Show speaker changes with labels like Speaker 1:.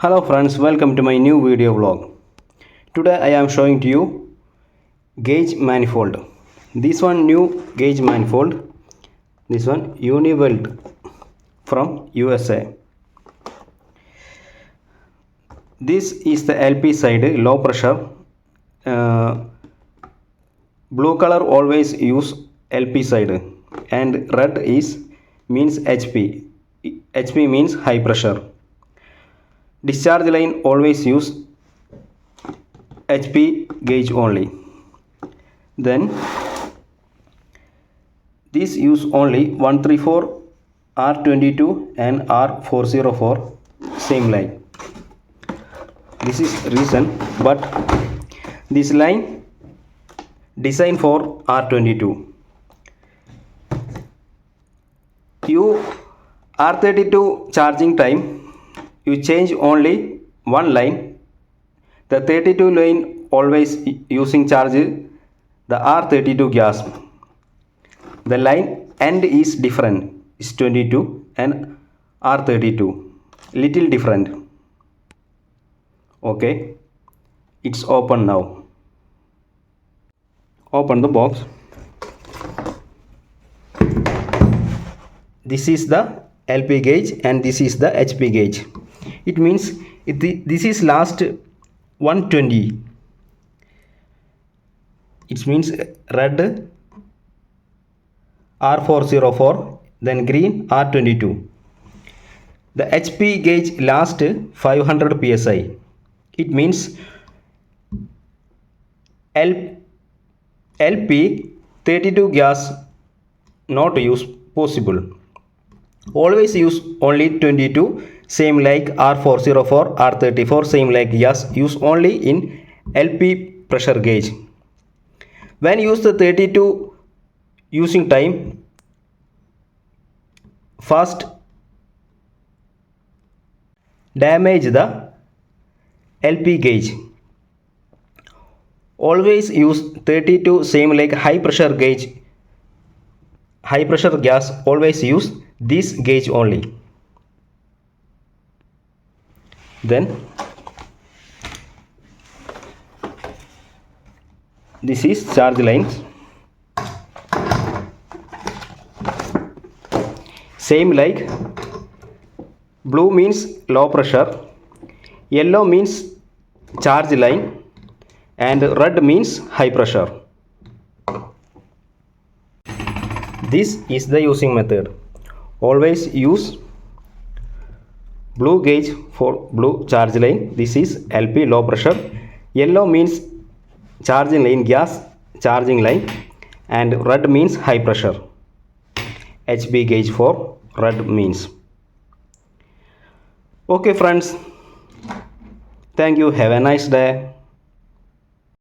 Speaker 1: Hello friends, welcome to my new video vlog. Today I am showing to you gauge manifold. This one new gauge manifold. This one Uniweld from USA. This is the LP side, low pressure. Blue color always use LP side and red is means HP. HP means high pressure. Discharge line always use HP gauge only. Then these use only 134, R22 and R404 same line. This is reason, but this line designed for R22. You R32 charging time you change only one line. The 32 line always using charge the R32 gas. The line end is different, is 22 and R32 little different. Okay, it's open now. Open the box. This is the LP gauge and this is the HP gauge. It means this is last 120. It means red R404, then green R22. The HP gauge last 500 psi. It means LP 32 gas not use possible. Always use only 22, same like R404, R34, same like gas, use only in LP pressure gauge. When use the 32 using time, first damage the LP gauge. Always use 32 same like high pressure gauge. High pressure gas always use this gauge only. Then this is charge lines. Same like blue means low pressure, yellow means charge line and red means high pressure. This is the using method. Always use blue gauge for blue charge line. This is LP low pressure. Yellow means charging line, gas charging line, and red means high pressure. HB gauge for red means. Okay friends, thank you, have a nice day.